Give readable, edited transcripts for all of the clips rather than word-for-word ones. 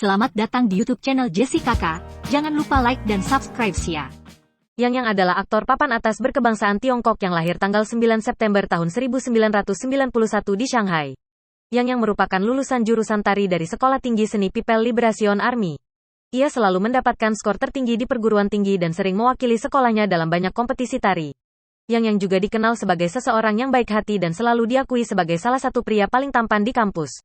Selamat datang di YouTube channel Jessica K. Jangan lupa like dan subscribe ya. Yang adalah aktor papan atas berkebangsaan Tiongkok yang lahir tanggal 9 September tahun 1991 di Shanghai. Yang merupakan lulusan jurusan tari dari Sekolah Tinggi Seni People Liberation Army. Ia selalu mendapatkan skor tertinggi di perguruan tinggi dan sering mewakili sekolahnya dalam banyak kompetisi tari. Yang juga dikenal sebagai seseorang yang baik hati dan selalu diakui sebagai salah satu pria paling tampan di kampus.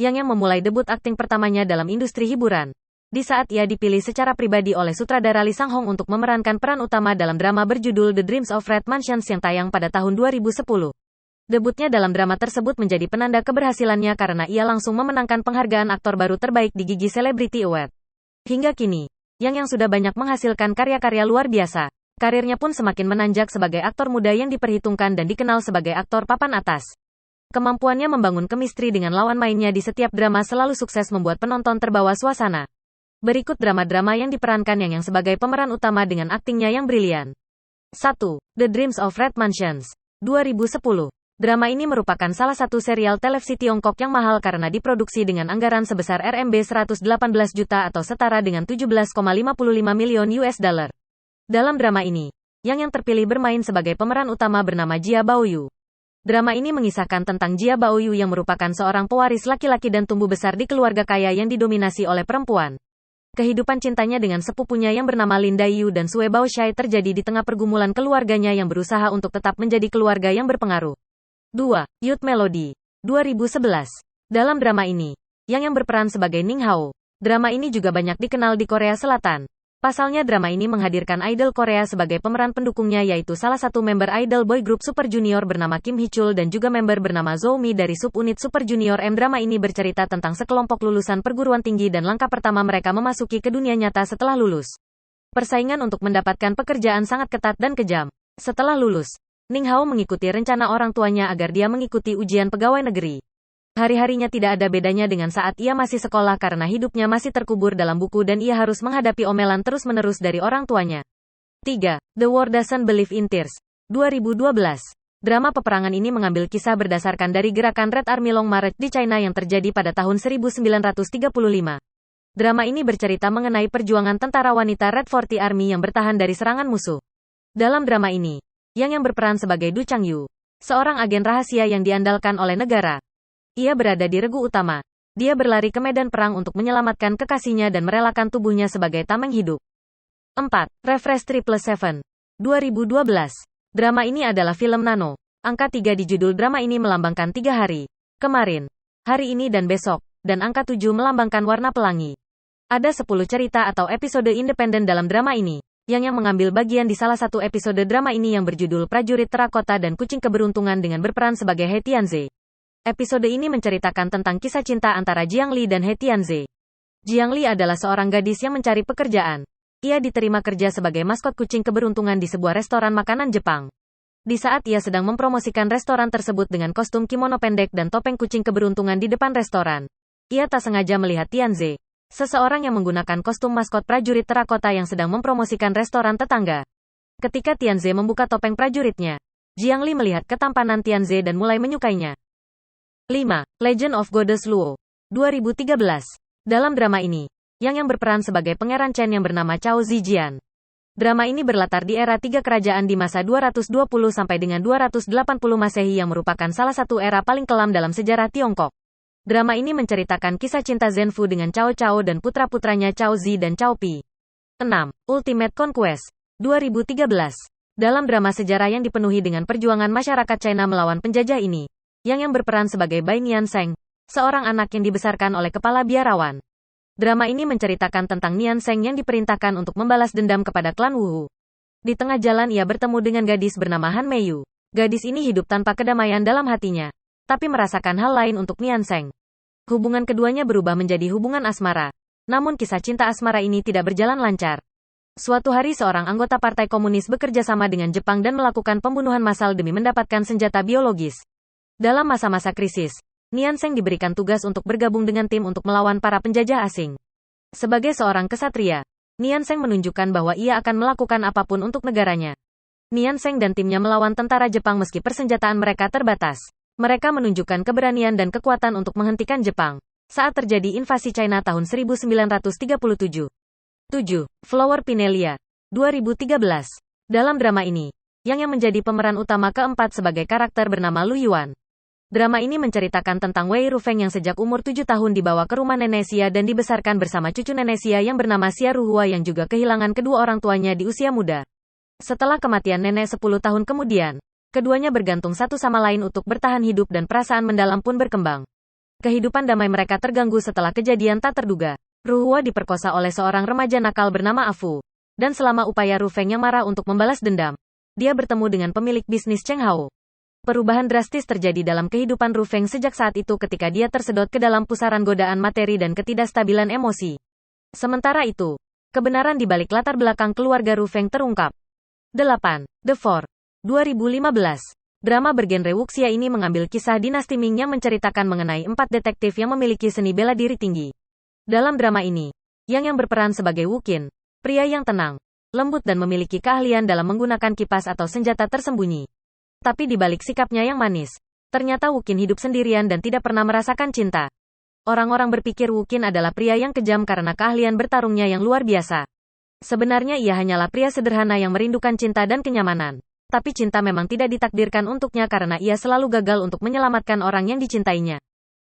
Yang memulai debut akting pertamanya dalam industri hiburan. Di saat ia dipilih secara pribadi oleh sutradara Lee Sang-hong untuk memerankan peran utama dalam drama berjudul The Dreams of Red Mansions yang tayang pada tahun 2010. Debutnya dalam drama tersebut menjadi penanda keberhasilannya karena ia langsung memenangkan penghargaan aktor baru terbaik di Gigi Celebrity Award. Hingga kini, yang sudah banyak menghasilkan karya-karya luar biasa. Karirnya pun semakin menanjak sebagai aktor muda yang diperhitungkan dan dikenal sebagai aktor papan atas. Kemampuannya membangun kemistri dengan lawan mainnya di setiap drama selalu sukses membuat penonton terbawa suasana. Berikut drama-drama yang diperankan yang sebagai pemeran utama dengan aktingnya yang brilian. 1. The Dreams of Red Mansions, 2010. Drama ini merupakan salah satu serial televisi Tiongkok yang mahal karena diproduksi dengan anggaran sebesar RMB 118 juta atau setara dengan 17,55 miliar US dollar. Dalam drama ini, yang terpilih bermain sebagai pemeran utama bernama Jia Baoyu. Drama ini mengisahkan tentang Jia Baoyu yang merupakan seorang pewaris laki-laki dan tumbuh besar di keluarga kaya yang didominasi oleh perempuan. Kehidupan cintanya dengan sepupunya yang bernama Lin Daiyu dan Sue Baoshai terjadi di tengah pergumulan keluarganya yang berusaha untuk tetap menjadi keluarga yang berpengaruh. 2. Youth Melody, 2011. Dalam drama ini, yang berperan sebagai Ning Hao. Drama ini juga banyak dikenal di Korea Selatan. Pasalnya drama ini menghadirkan idol Korea sebagai pemeran pendukungnya yaitu salah satu member idol boy group Super Junior bernama Kim Hee-chul dan juga member bernama Zoumi dari subunit Super Junior M. Drama ini bercerita tentang sekelompok lulusan perguruan tinggi dan langkah pertama mereka memasuki ke dunia nyata setelah lulus. Persaingan untuk mendapatkan pekerjaan sangat ketat dan kejam. Setelah lulus, Ning Hao mengikuti rencana orang tuanya agar dia mengikuti ujian pegawai negeri. Hari-harinya tidak ada bedanya dengan saat ia masih sekolah karena hidupnya masih terkubur dalam buku dan ia harus menghadapi omelan terus-menerus dari orang tuanya. 3. The World Doesn't Believe in Tears, 2012. Drama peperangan ini mengambil kisah berdasarkan dari gerakan Red Army Long March di China yang terjadi pada tahun 1935. Drama ini bercerita mengenai perjuangan tentara wanita Red 40 Army yang bertahan dari serangan musuh. Dalam drama ini, yang berperan sebagai Du Changyu, seorang agen rahasia yang diandalkan oleh negara. Ia berada di regu utama. Dia berlari ke medan perang untuk menyelamatkan kekasihnya dan merelakan tubuhnya sebagai tameng hidup. 4. Refresh 777, 2012. Drama ini adalah film nano. Angka 3 di judul drama ini melambangkan 3 hari. Kemarin, hari ini dan besok, dan angka 7 melambangkan warna pelangi. Ada 10 cerita atau episode independen dalam drama ini, yang mengambil bagian di salah satu episode drama ini yang berjudul Prajurit Terakota dan Kucing Keberuntungan dengan berperan sebagai He Tianze. Episode ini menceritakan tentang kisah cinta antara Jiang Li dan He Tianze. Jiang Li adalah seorang gadis yang mencari pekerjaan. Ia diterima kerja sebagai maskot kucing keberuntungan di sebuah restoran makanan Jepang. Di saat ia sedang mempromosikan restoran tersebut dengan kostum kimono pendek dan topeng kucing keberuntungan di depan restoran, ia tak sengaja melihat Tianze, seseorang yang menggunakan kostum maskot prajurit terakota yang sedang mempromosikan restoran tetangga. Ketika Tianze membuka topeng prajuritnya, Jiang Li melihat ketampanan Tianze dan mulai menyukainya. 5. Legend of Goddess Luo, 2013. Dalam drama ini, yang berperan sebagai Pangeran Chen yang bernama Cao Zijian. Drama ini berlatar di era 3 kerajaan di masa 220 sampai dengan 280 Masehi yang merupakan salah satu era paling kelam dalam sejarah Tiongkok. Drama ini menceritakan kisah cinta Zenfu dengan Cao Cao dan putra-putranya Cao Zi dan Cao Pi. 6. Ultimate Conquest, 2013. Dalam drama sejarah yang dipenuhi dengan perjuangan masyarakat China melawan penjajah ini, yang berperan sebagai Bai Nian Sheng, seorang anak yang dibesarkan oleh kepala biarawan. Drama ini menceritakan tentang Nian Sheng yang diperintahkan untuk membalas dendam kepada klan Wuhu. Di tengah jalan ia bertemu dengan gadis bernama Han Meiyu. Gadis ini hidup tanpa kedamaian dalam hatinya, tapi merasakan hal lain untuk Nian Sheng. Hubungan keduanya berubah menjadi hubungan asmara. Namun kisah cinta asmara ini tidak berjalan lancar. Suatu hari seorang anggota Partai Komunis bekerja sama dengan Jepang dan melakukan pembunuhan massal demi mendapatkan senjata biologis. Dalam masa-masa krisis, Nian Sheng diberikan tugas untuk bergabung dengan tim untuk melawan para penjajah asing. Sebagai seorang kesatria, Nian Sheng menunjukkan bahwa ia akan melakukan apapun untuk negaranya. Nian Sheng dan timnya melawan tentara Jepang meski persenjataan mereka terbatas. Mereka menunjukkan keberanian dan kekuatan untuk menghentikan Jepang. saat terjadi invasi China tahun 1937. 7. Flower Pinelia, 2013. Dalam drama ini, yang menjadi pemeran utama keempat sebagai karakter bernama Lu Yuan. Drama ini menceritakan tentang Wei Rufeng yang sejak umur 7 tahun dibawa ke rumah nenek Xia dan dibesarkan bersama cucu nenek Xia yang bernama Xia Ruhua yang juga kehilangan kedua orang tuanya di usia muda. Setelah kematian nenek 10 tahun kemudian, keduanya bergantung satu sama lain untuk bertahan hidup dan perasaan mendalam pun berkembang. Kehidupan damai mereka terganggu setelah kejadian tak terduga. Ruhua diperkosa oleh seorang remaja nakal bernama Afu. Dan selama upaya Rufeng yang marah untuk membalas dendam, dia bertemu dengan pemilik bisnis Cheng Hao. Perubahan drastis terjadi dalam kehidupan Rufeng sejak saat itu ketika dia tersedot ke dalam pusaran godaan materi dan ketidakstabilan emosi. Sementara itu, kebenaran di balik latar belakang keluarga Rufeng terungkap. 8. The Four, 2015. Drama bergenre wuxia ini mengambil kisah dinasti Ming yang menceritakan mengenai 4 detektif yang memiliki seni bela diri tinggi. Dalam drama ini, yang berperan sebagai Wu Qin, pria yang tenang, lembut dan memiliki keahlian dalam menggunakan kipas atau senjata tersembunyi. Tapi di balik sikapnya yang manis, ternyata Wu Qin hidup sendirian dan tidak pernah merasakan cinta. Orang-orang berpikir Wu Qin adalah pria yang kejam karena keahlian bertarungnya yang luar biasa. Sebenarnya ia hanyalah pria sederhana yang merindukan cinta dan kenyamanan. Tapi cinta memang tidak ditakdirkan untuknya karena ia selalu gagal untuk menyelamatkan orang yang dicintainya.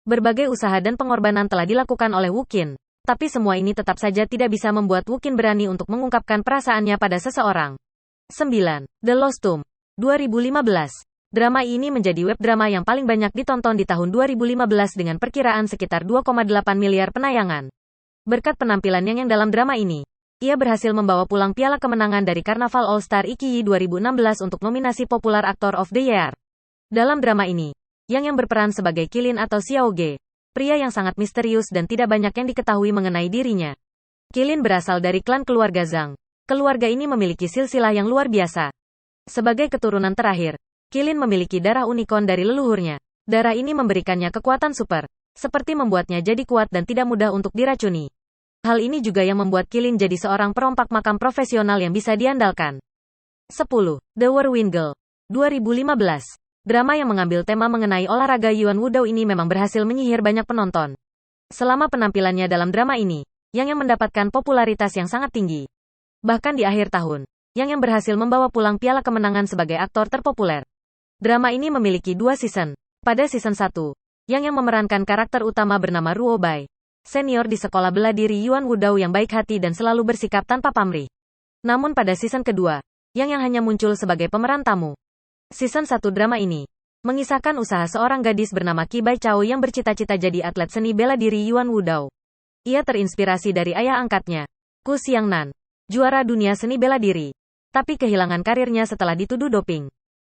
Berbagai usaha dan pengorbanan telah dilakukan oleh Wu Qin, tapi semua ini tetap saja tidak bisa membuat Wu Qin berani untuk mengungkapkan perasaannya pada seseorang. 9. The Lost Tomb, 2015. Drama ini menjadi web drama yang paling banyak ditonton di tahun 2015 dengan perkiraan sekitar 2,8 miliar penayangan. Berkat penampilan yang dalam drama ini, ia berhasil membawa pulang piala kemenangan dari Karnaval All Star Ikiyi 2016 untuk nominasi Popular Actor of the Year. Dalam drama ini, yang berperan sebagai Qilin atau Xiao Ge, pria yang sangat misterius dan tidak banyak yang diketahui mengenai dirinya. Qilin berasal dari klan keluarga Zhang. Keluarga ini memiliki silsilah yang luar biasa. Sebagai keturunan terakhir, Qilin memiliki darah unicorn dari leluhurnya. Darah ini memberikannya kekuatan super, seperti membuatnya jadi kuat dan tidak mudah untuk diracuni. Hal ini juga yang membuat Qilin jadi seorang perompak makam profesional yang bisa diandalkan. 10. The Whirlwind Girl, 2015. Drama yang mengambil tema mengenai olahraga Yuan Wudao ini memang berhasil menyihir banyak penonton. Selama penampilannya dalam drama ini, yang mendapatkan popularitas yang sangat tinggi. Bahkan di akhir tahun, yang berhasil membawa pulang piala kemenangan sebagai aktor terpopuler. Drama ini memiliki 2 season. Pada season 1, yang memerankan karakter utama bernama Ruo Bai, senior di sekolah bela diri Yuan Wudao yang baik hati dan selalu bersikap tanpa pamrih. Namun pada season kedua, yang hanya muncul sebagai pemeran tamu. Season 1 drama ini mengisahkan usaha seorang gadis bernama Qi Bai Chao yang bercita-cita jadi atlet seni bela diri Yuan Wudao. Ia terinspirasi dari ayah angkatnya, Ku Xiangnan, juara dunia seni bela diri, tapi kehilangan karirnya setelah dituduh doping.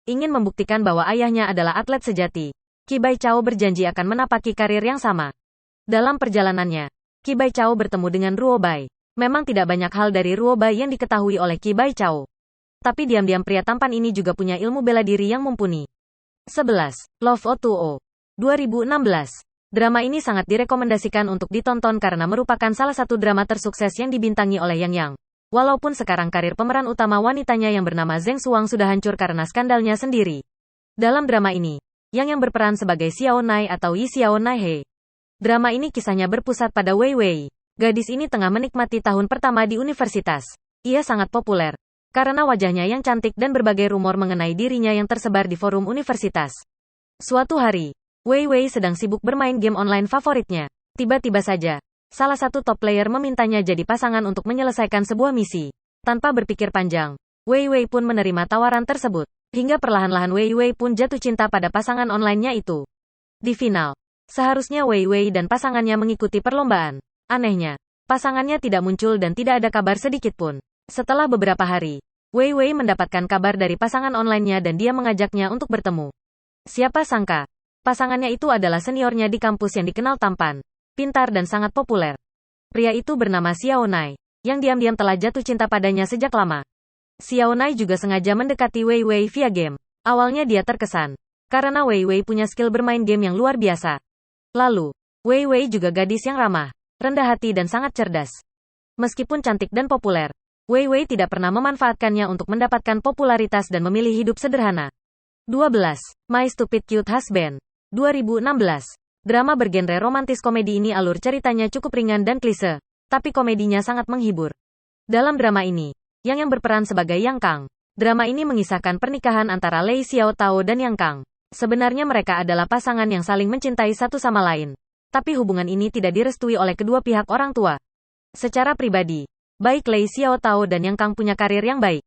Ingin membuktikan bahwa ayahnya adalah atlet sejati, Qi Bai Chao berjanji akan menapaki karir yang sama. Dalam perjalanannya, Qi Bai Chao bertemu dengan Ruo Bai. Memang tidak banyak hal dari Ruo Bai yang diketahui oleh Qi Bai Chao. Tapi diam-diam pria tampan ini juga punya ilmu bela diri yang mumpuni. 11. Love O2O, 2016. Drama ini sangat direkomendasikan untuk ditonton karena merupakan salah satu drama tersukses yang dibintangi oleh Yang Yang. Walaupun sekarang karir pemeran utama wanitanya yang bernama Zheng Xuang sudah hancur karena skandalnya sendiri. Dalam drama ini, yang berperan sebagai Xiao Nai atau Yi Xiao Nai He. Drama ini kisahnya berpusat pada Wei Wei. Gadis ini tengah menikmati tahun pertama di universitas. Ia sangat populer karena wajahnya yang cantik dan berbagai rumor mengenai dirinya yang tersebar di forum universitas. Suatu hari, Wei Wei sedang sibuk bermain game online favoritnya. Tiba-tiba saja, salah satu top player memintanya jadi pasangan untuk menyelesaikan sebuah misi. Tanpa berpikir panjang, Wei Wei pun menerima tawaran tersebut. Hingga perlahan-lahan Wei Wei pun jatuh cinta pada pasangan online-nya itu. Di final, seharusnya Wei Wei dan pasangannya mengikuti perlombaan. Anehnya, pasangannya tidak muncul dan tidak ada kabar sedikit pun. Setelah beberapa hari, Wei Wei mendapatkan kabar dari pasangan online-nya dan dia mengajaknya untuk bertemu. Siapa sangka, pasangannya itu adalah seniornya di kampus yang dikenal tampan, pintar dan sangat populer. Pria itu bernama Xiao Nai, yang diam-diam telah jatuh cinta padanya sejak lama. Xiao Nai juga sengaja mendekati Wei Wei via game. Awalnya dia terkesan, karena Wei Wei punya skill bermain game yang luar biasa. Lalu, Wei Wei juga gadis yang ramah, rendah hati dan sangat cerdas. Meskipun cantik dan populer, Wei Wei tidak pernah memanfaatkannya untuk mendapatkan popularitas dan memilih hidup sederhana. 12. My Stupid Cute Husband, 2016. Drama bergenre romantis komedi ini alur ceritanya cukup ringan dan klise, tapi komedinya sangat menghibur. Dalam drama ini, yang berperan sebagai Yang Kang. Drama ini mengisahkan pernikahan antara Lei Xiao Tao dan Yang Kang. Sebenarnya mereka adalah pasangan yang saling mencintai satu sama lain. Tapi hubungan ini tidak direstui oleh kedua pihak orang tua. Secara pribadi, baik Lei Xiao Tao dan Yang Kang punya karir yang baik.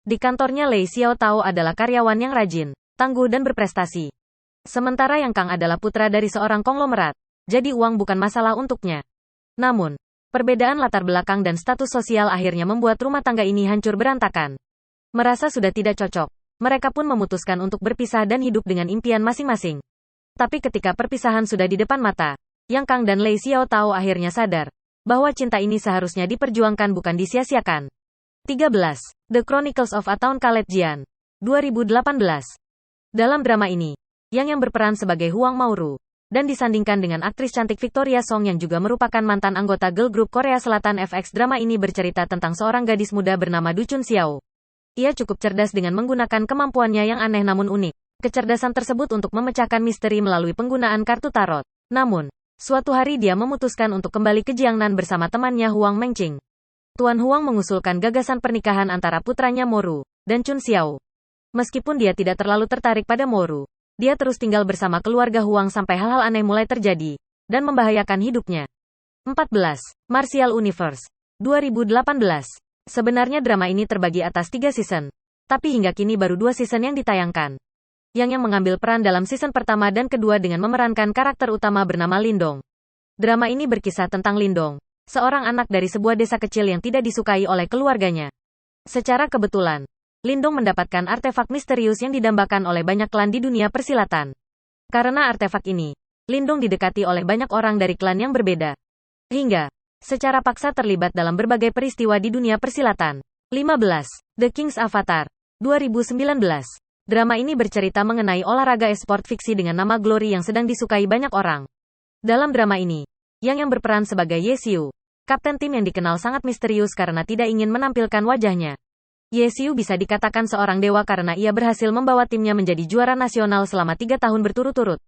Di kantornya Lei Xiao Tao adalah karyawan yang rajin, tangguh dan berprestasi. Sementara Yang Kang adalah putra dari seorang konglomerat, jadi uang bukan masalah untuknya. Namun, perbedaan latar belakang dan status sosial akhirnya membuat rumah tangga ini hancur berantakan. Merasa sudah tidak cocok, mereka pun memutuskan untuk berpisah dan hidup dengan impian masing-masing. Tapi ketika perpisahan sudah di depan mata, Yang Kang dan Lei Xiao Tao akhirnya sadar bahwa cinta ini seharusnya diperjuangkan bukan disia-siakan. 13. The Chronicles of a Town Khaled Jian, 2018. Dalam drama ini, yang berperan sebagai Huang Mauru, dan disandingkan dengan aktris cantik Victoria Song yang juga merupakan mantan anggota girl group Korea Selatan FX. Drama ini bercerita tentang seorang gadis muda bernama Du Chun Xiao. Ia cukup cerdas dengan menggunakan kemampuannya yang aneh namun unik. Kecerdasan tersebut untuk memecahkan misteri melalui penggunaan kartu tarot. Namun, suatu hari dia memutuskan untuk kembali ke Jiangnan bersama temannya Huang Mengqing. Tuan Huang mengusulkan gagasan pernikahan antara putranya Moru dan Chun Xiao. Meskipun dia tidak terlalu tertarik pada Moru, dia terus tinggal bersama keluarga Huang sampai hal-hal aneh mulai terjadi, dan membahayakan hidupnya. 14. Martial Universe, 2018. Sebenarnya drama ini terbagi atas 3 season, tapi hingga kini baru 2 season yang ditayangkan. Yang mengambil peran dalam season pertama dan kedua dengan memerankan karakter utama bernama Lindong. Drama ini berkisah tentang Lindong, seorang anak dari sebuah desa kecil yang tidak disukai oleh keluarganya. Secara kebetulan, Lindong mendapatkan artefak misterius yang didambakan oleh banyak klan di dunia persilatan. Karena artefak ini, Lindong didekati oleh banyak orang dari klan yang berbeda. Hingga, secara paksa terlibat dalam berbagai peristiwa di dunia persilatan. 15. The King's Avatar, 2019. Drama ini bercerita mengenai olahraga e-sport fiksi dengan nama Glory yang sedang disukai banyak orang. Dalam drama ini, yang berperan sebagai Ye Xiu, kapten tim yang dikenal sangat misterius karena tidak ingin menampilkan wajahnya. Ye Xiu bisa dikatakan seorang dewa karena ia berhasil membawa timnya menjadi juara nasional selama 3 tahun berturut-turut.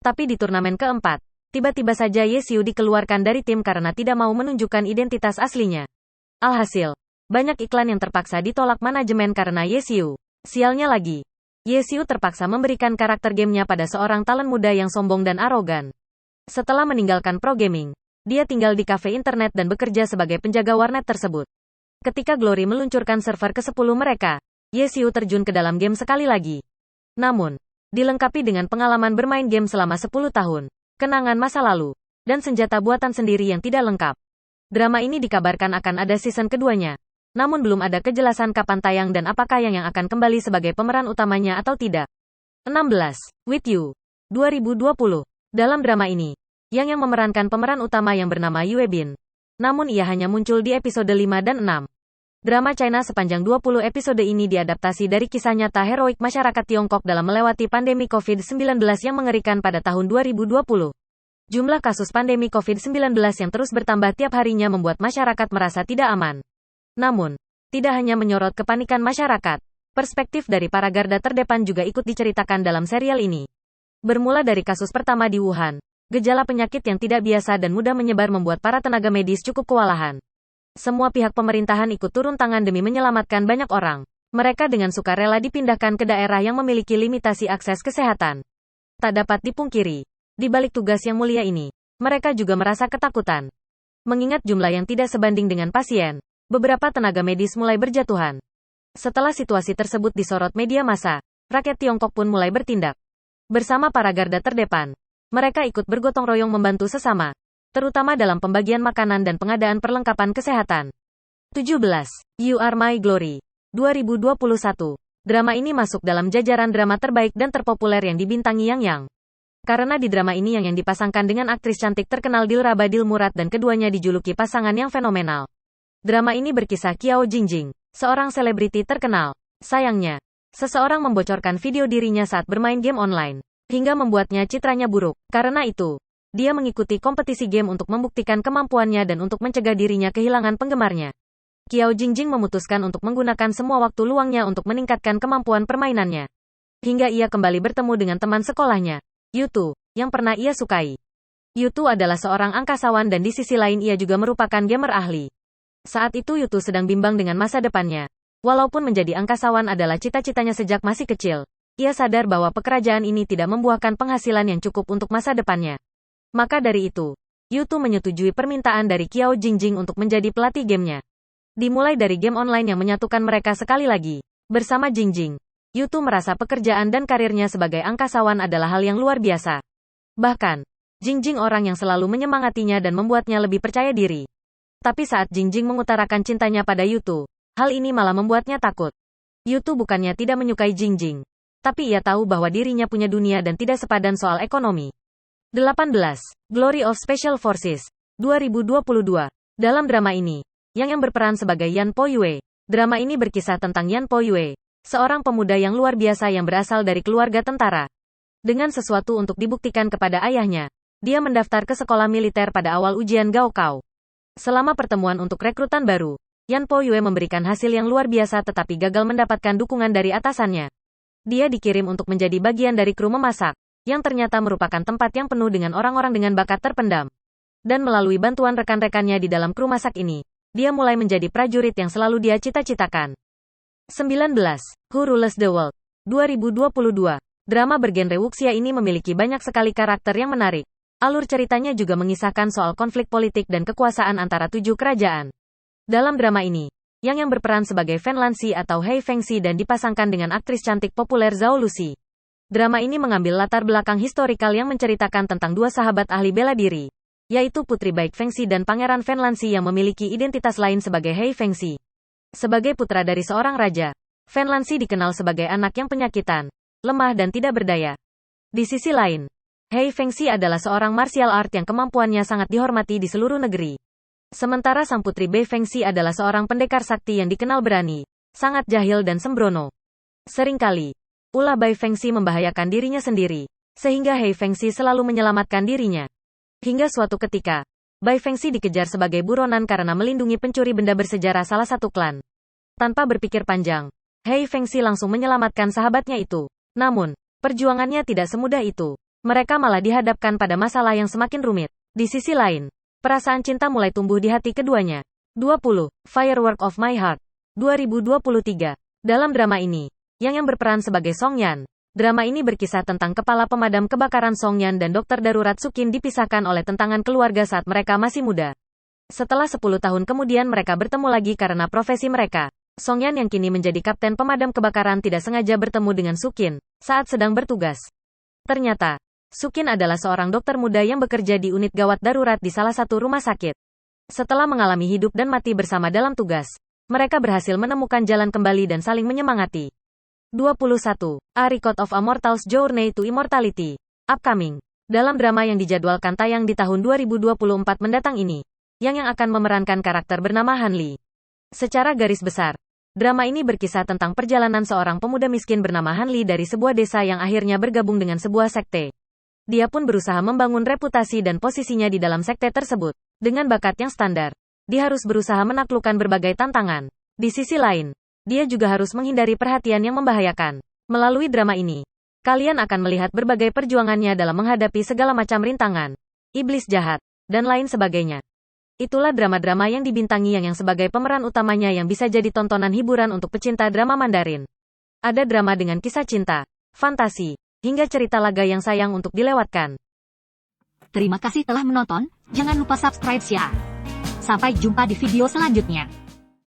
Tapi di turnamen keempat, tiba-tiba saja Ye Xiu dikeluarkan dari tim karena tidak mau menunjukkan identitas aslinya. Alhasil, banyak iklan yang terpaksa ditolak manajemen karena Ye Xiu. Sialnya lagi, Ye Xiu terpaksa memberikan karakter gamenya pada seorang talent muda yang sombong dan arogan. Setelah meninggalkan pro gaming, dia tinggal di kafe internet dan bekerja sebagai penjaga warnet tersebut. Ketika Glory meluncurkan server ke-10 mereka, Ye Xiu terjun ke dalam game sekali lagi. Namun, dilengkapi dengan pengalaman bermain game selama 10 tahun, kenangan masa lalu, dan senjata buatan sendiri yang tidak lengkap. Drama ini dikabarkan akan ada season keduanya. Namun belum ada kejelasan kapan tayang dan apakah yang akan kembali sebagai pemeran utamanya atau tidak. 16. With You, 2020. Dalam drama ini, yang memerankan pemeran utama yang bernama Yue Bin. Namun ia hanya muncul di episode 5 dan 6. Drama China sepanjang 20 episode ini diadaptasi dari kisah nyata heroik masyarakat Tiongkok dalam melewati pandemi COVID-19 yang mengerikan pada tahun 2020. Jumlah kasus pandemi COVID-19 yang terus bertambah tiap harinya membuat masyarakat merasa tidak aman. Namun, tidak hanya menyorot kepanikan masyarakat, perspektif dari para garda terdepan juga ikut diceritakan dalam serial ini. Bermula dari kasus pertama di Wuhan, gejala penyakit yang tidak biasa dan mudah menyebar membuat para tenaga medis cukup kewalahan. Semua pihak pemerintahan ikut turun tangan demi menyelamatkan banyak orang. Mereka dengan sukarela dipindahkan ke daerah yang memiliki limitasi akses kesehatan. Tak dapat dipungkiri, di balik tugas yang mulia ini, mereka juga merasa ketakutan. Mengingat jumlah yang tidak sebanding dengan pasien, beberapa tenaga medis mulai berjatuhan. Setelah situasi tersebut disorot media massa, rakyat Tiongkok pun mulai bertindak. Bersama para garda terdepan, mereka ikut bergotong royong membantu sesama, terutama dalam pembagian makanan dan pengadaan perlengkapan kesehatan. 17. You Are My Glory, 2021. Drama ini masuk dalam jajaran drama terbaik dan terpopuler yang dibintangi Yang. Karena di drama ini yang dipasangkan dengan aktris cantik terkenal Dilraba Badil Murad dan keduanya dijuluki pasangan yang fenomenal. Drama ini berkisah Qiao Jingjing, seorang selebriti terkenal. Sayangnya, seseorang membocorkan video dirinya saat bermain game online, hingga membuatnya citranya buruk. Karena itu, dia mengikuti kompetisi game untuk membuktikan kemampuannya dan untuk mencegah dirinya kehilangan penggemarnya. Qiao Jingjing memutuskan untuk menggunakan semua waktu luangnya untuk meningkatkan kemampuan permainannya. Hingga ia kembali bertemu dengan teman sekolahnya, Yutu, yang pernah ia sukai. Yutu adalah seorang angkasawan dan di sisi lain ia juga merupakan gamer ahli. Saat itu Yutu sedang bimbang dengan masa depannya. Walaupun menjadi angkasawan adalah cita-citanya sejak masih kecil, ia sadar bahwa pekerjaan ini tidak membuahkan penghasilan yang cukup untuk masa depannya. Maka dari itu, Yutu menyetujui permintaan dari Qiao Jingjing untuk menjadi pelatih gamenya. Dimulai dari game online yang menyatukan mereka sekali lagi. Bersama Jingjing, Yutu merasa pekerjaan dan karirnya sebagai angkasawan adalah hal yang luar biasa. Bahkan, Jingjing orang yang selalu menyemangatinya dan membuatnya lebih percaya diri. Tapi saat Jingjing mengutarakan cintanya pada Yutu, hal ini malah membuatnya takut. Yutu bukannya tidak menyukai Jingjing, tapi ia tahu bahwa dirinya punya dunia dan tidak sepadan soal ekonomi. 18. Glory of Special Forces 2022. Dalam drama ini, yang berperan sebagai Yan Po Yue. Drama ini berkisah tentang Yan Po Yue, seorang pemuda yang luar biasa yang berasal dari keluarga tentara. Dengan sesuatu untuk dibuktikan kepada ayahnya, dia mendaftar ke sekolah militer pada awal ujian Gaokao. Selama pertemuan untuk rekrutan baru, Yan Po Yue memberikan hasil yang luar biasa tetapi gagal mendapatkan dukungan dari atasannya. Dia dikirim untuk menjadi bagian dari kru memasak, yang ternyata merupakan tempat yang penuh dengan orang-orang dengan bakat terpendam. Dan melalui bantuan rekan-rekannya di dalam kru masak ini, dia mulai menjadi prajurit yang selalu dia cita-citakan. 19. Who Rules the World 2022. Drama bergenre wuxia ini memiliki banyak sekali karakter yang menarik. Alur ceritanya juga mengisahkan soal konflik politik dan kekuasaan antara 7 kerajaan. Dalam drama ini, yang berperan sebagai Fen Lanxi atau Hei Fengxi dan dipasangkan dengan aktris cantik populer Zhao Lusi. Drama ini mengambil latar belakang historikal yang menceritakan tentang dua sahabat ahli bela diri, yaitu Putri Baik Fengxi dan Pangeran Fen Lanxi yang memiliki identitas lain sebagai Hei Fengxi. Sebagai putra dari seorang raja, Fen Lanxi dikenal sebagai anak yang penyakitan, lemah dan tidak berdaya. Di sisi lain, Hei Fengxi adalah seorang martial art yang kemampuannya sangat dihormati di seluruh negeri. Sementara sang putri Bei Fengxi adalah seorang pendekar sakti yang dikenal berani, sangat jahil dan sembrono. Seringkali, ulah Bei Fengxi membahayakan dirinya sendiri, sehingga Hei Fengxi selalu menyelamatkan dirinya. Hingga suatu ketika, Bei Fengxi dikejar sebagai buronan karena melindungi pencuri benda bersejarah salah satu klan. Tanpa berpikir panjang, Hei Fengxi langsung menyelamatkan sahabatnya itu. Namun, perjuangannya tidak semudah itu. Mereka malah dihadapkan pada masalah yang semakin rumit. Di sisi lain, perasaan cinta mulai tumbuh di hati keduanya. 20. Firework of My Heart 2023. Dalam drama ini, yang berperan sebagai Song Yan. Drama ini berkisah tentang kepala pemadam kebakaran Song Yan dan dokter darurat Sukin dipisahkan oleh tentangan keluarga saat mereka masih muda. Setelah 10 tahun kemudian mereka bertemu lagi karena profesi mereka. Song Yan yang kini menjadi kapten pemadam kebakaran tidak sengaja bertemu dengan Sukin saat sedang bertugas. Ternyata, Sukin adalah seorang dokter muda yang bekerja di unit gawat darurat di salah satu rumah sakit. Setelah mengalami hidup dan mati bersama dalam tugas, mereka berhasil menemukan jalan kembali dan saling menyemangati. 21. A Record of a Mortal's Journey to Immortality. Upcoming. Dalam drama yang dijadwalkan tayang di tahun 2024 mendatang ini, yang akan memerankan karakter bernama Han Li. Secara garis besar, drama ini berkisah tentang perjalanan seorang pemuda miskin bernama Han Li dari sebuah desa yang akhirnya bergabung dengan sebuah sekte. Dia pun berusaha membangun reputasi dan posisinya di dalam sekte tersebut. Dengan bakat yang standar, dia harus berusaha menaklukkan berbagai tantangan. Di sisi lain, dia juga harus menghindari perhatian yang membahayakan. Melalui drama ini, kalian akan melihat berbagai perjuangannya dalam menghadapi segala macam rintangan, iblis jahat, dan lain sebagainya. Itulah drama-drama yang dibintangi yang sebagai pemeran utamanya yang bisa jadi tontonan hiburan untuk pecinta drama Mandarin. Ada drama dengan kisah cinta, fantasi, hingga cerita laga yang sayang untuk dilewatkan. Terima kasih telah menonton, jangan lupa subscribe ya. Sampai jumpa di video selanjutnya.